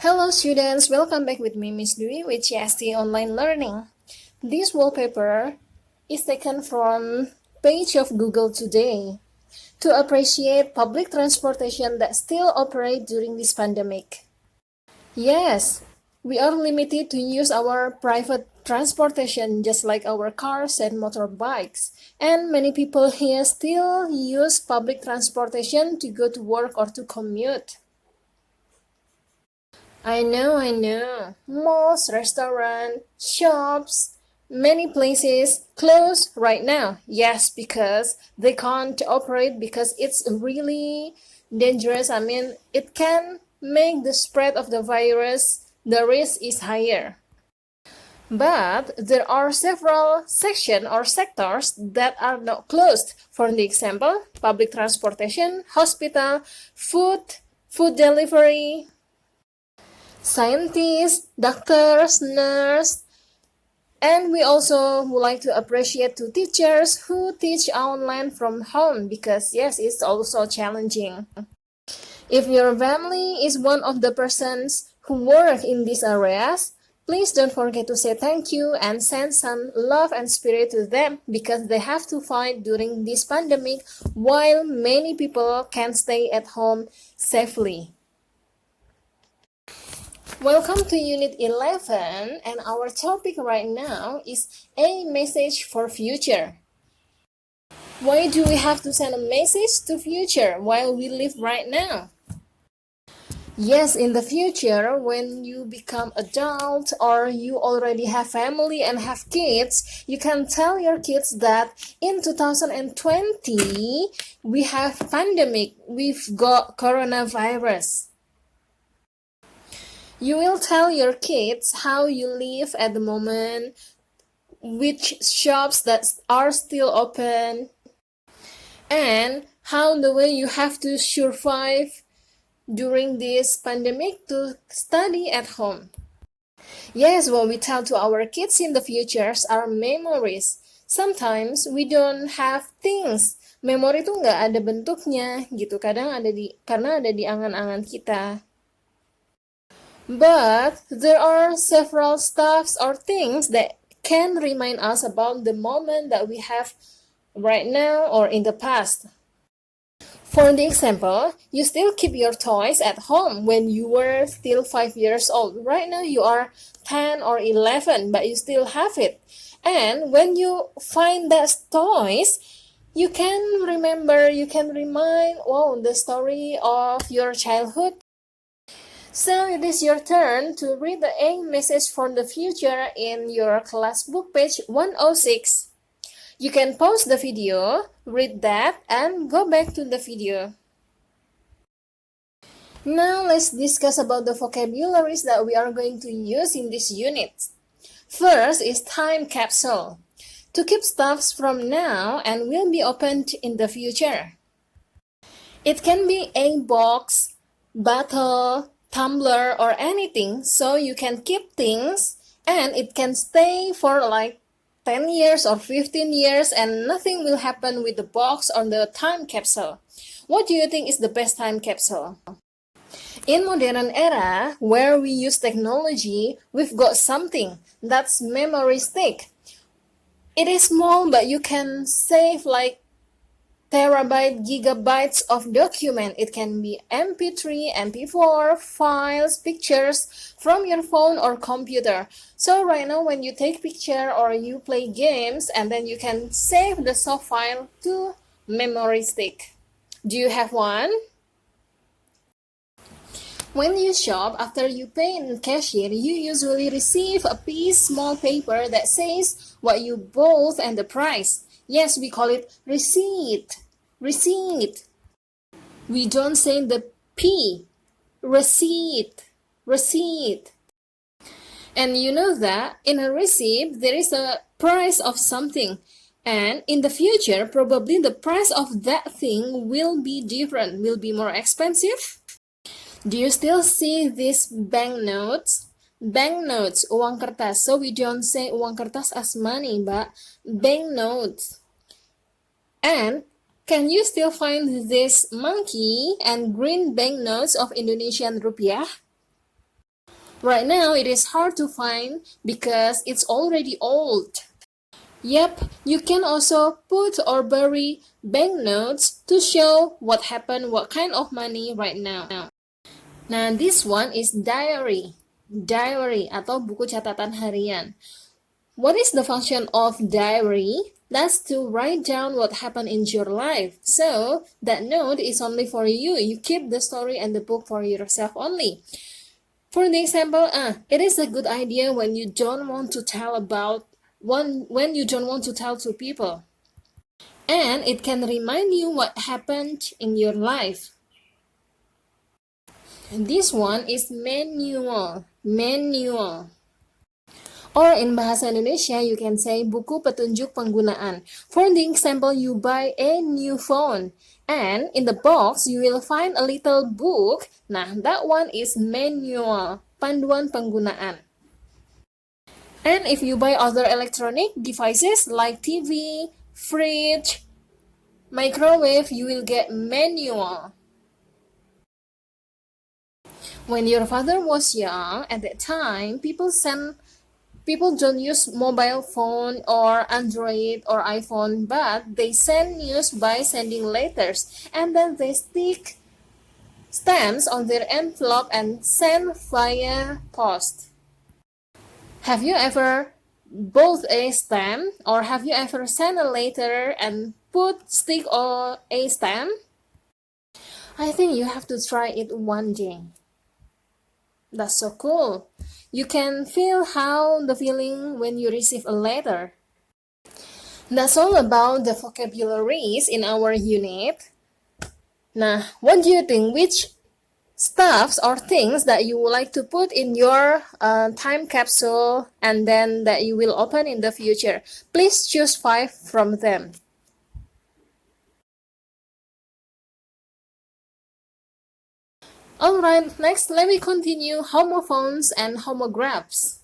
Hello students, welcome back with me Miss Dwi with CST Online Learning. This wallpaper is taken from page of Google today to appreciate public transportation that still operate during this pandemic. Yes, we are limited to use our private transportation just like our cars and motorbikes. And many people here still use public transportation to go to work or to commute. I know. Malls, restaurants, shops, many places closed right now. Yes, because they can't operate because it's really dangerous. It can make the spread of the virus, the risk is higher. But there are several sections or sectors that are not closed. For example, public transportation, hospital, food delivery, scientists, doctors, nurses, and we also would like to appreciate to teachers who teach online from home because yes, it's also challenging. If your family is one of the persons who work in these areas, please don't forget to say thank you and send some love and spirit to them because they have to fight during this pandemic while many people can stay at home safely. Welcome to Unit 11, and our topic right now is a message for future. Why do we have to send a message to future while we live right now? Yes, in the future, when you become adult or you already have family and have kids, you can tell your kids that in 2020, we have pandemic, we've got coronavirus. You will tell your kids how you live at the moment, which shops that are still open, and how the way you have to survive during this pandemic to study at home. Yes, what we tell to our kids in the future are memories. Sometimes we don't have things. Memori itu nggak ada bentuknya gitu. Kadang karena ada di angan-angan kita. But there are several stuffs or things that can remind us about the moment that we have right now or in the past. For the example, you still keep your toys at home when you were still 5 years old. Right now you are 10 or 11, but you still have it. And when you find that toys, you can remind, the story of your childhood. So it is your turn to read the A message for the future in your class book page 106. You can pause the video, read that, and go back to the video. Now let's discuss about the vocabularies that we are going to use in this unit. First is time capsule. To keep stuffs from now and will be opened in the future. It can be a box, bottle, tumbler, or anything, so you can keep things and it can stay for like 10 years or 15 years and nothing will happen with the box or the time capsule. What do you think is the best time capsule? In modern era, where we use technology, we've got something that's memory stick. It is small, but you can save like terabyte, gigabytes of document. It can be MP3, MP4, files, pictures from your phone or computer. So right now when you take picture or you play games and then you can save the soft file to memory stick. Do you have one? When you shop, after you pay in cashier, you usually receive a small paper that says what you bought and the price. Yes, we call it receipt. Receipt. We don't say the P. Receipt. Receipt. And you know that in a receipt, there is a price of something. And in the future, probably the price of that thing will be different, will be more expensive. Do you still see these banknotes? Banknotes, uang kertas. So we don't say uang kertas as money, but banknotes. And can you still find this monkey and green banknotes of Indonesian rupiah? Right now, it is hard to find because it's already old. Yep, you can also put or bury banknotes to show what happened, what kind of money right now. Nah, this one is diary. Diary atau buku catatan harian. What is the function of diary? That's to write down what happened in your life. So, that note is only for you. You keep the story and the book for yourself only. For the example, it is a good idea when you don't want to tell about when you don't want to tell to people. And it can remind you what happened in your life. And this one is manual. Manual. Or in bahasa Indonesia, you can say buku petunjuk penggunaan. For the example, you buy a new phone. And in the box, you will find a little book. Nah, that one is manual. Panduan penggunaan. And if you buy other electronic devices like TV, fridge, microwave, you will get manual. When your father was young, at that time, people don't use mobile phone or Android or iPhone, but they send news by sending letters, and then they stick stamps on their envelope and send via post. Have you ever bought a stamp, or have you ever sent a letter and put stick or a stamp? I think you have to try it one day. That's so cool. You can feel how the feeling when you receive a letter. That's all about the vocabularies in our unit. Nah, what do you think? Which stuffs or things that you would like to put in your time capsule and then that you will open in the future? Please choose 5 from them. Alright, next let me continue homophones and homographs.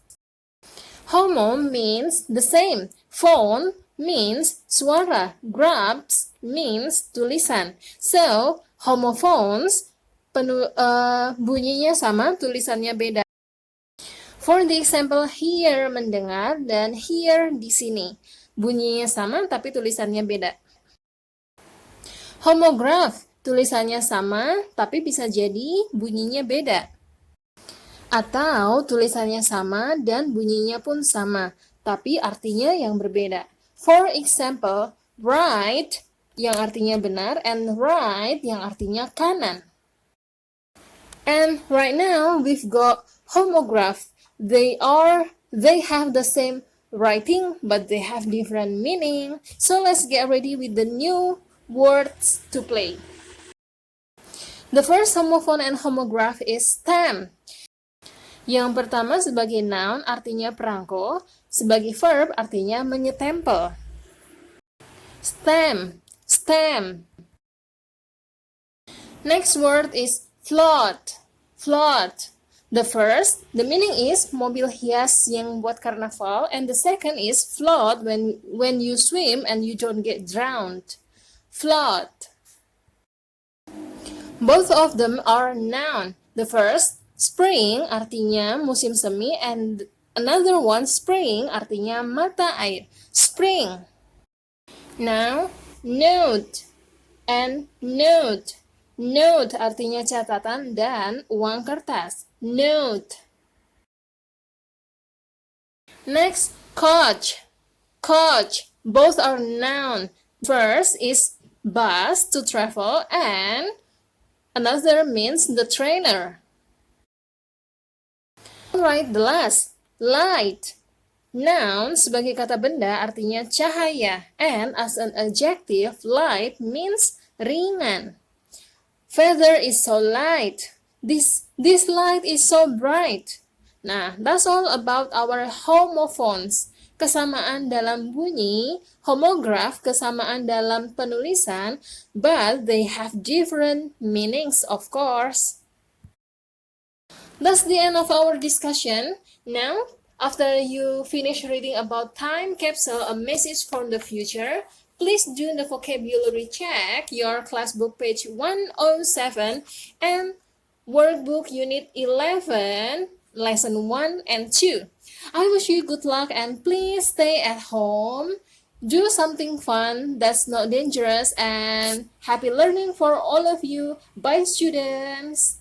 Homo means the same. Phone means suara. Graphs means tulisan. So, homophones bunyinya sama, tulisannya beda. For the example, here mendengar dan here di sini. Bunyinya sama tapi tulisannya beda. Homograph, tulisannya sama tapi bisa jadi bunyinya beda. Atau tulisannya sama dan bunyinya pun sama, tapi artinya yang berbeda. For example, right yang artinya benar and right yang artinya kanan. And right now we've got homograph. They have the same writing but they have different meaning. So let's get ready with the new words to play. The first homophone and homograph is stamp. Yang pertama sebagai noun artinya perangko, sebagai verb artinya menyetempel. Stamp, stamp. Next word is float, float. The first, the meaning is mobil hias yang buat karnaval, and the second is float when you swim and you don't get drowned. Float. Both of them are noun. The first, spring artinya musim semi and another one spring artinya mata air. Spring. Now, note and note. Note artinya catatan dan uang kertas. Note. Next, coach. Coach. Both are noun. First is bus to travel and another means the trainer. Alright, the last, light. Noun sebagai kata benda artinya cahaya, and as an adjective, light means ringan. Feather is so light. This light is so bright. Nah, that's all about our homophones. Kesamaan dalam bunyi, homograph kesamaan dalam penulisan, but they have different meanings, of course. That's the end of our discussion. Now, after you finish reading about Time Capsule, a message from the future, please do the vocabulary check, your class book page 107, and Workbook Unit 11, Lesson 1 and 2. I wish you good luck and please stay at home. Do something fun that's not dangerous and happy learning for all of you. Bye, students.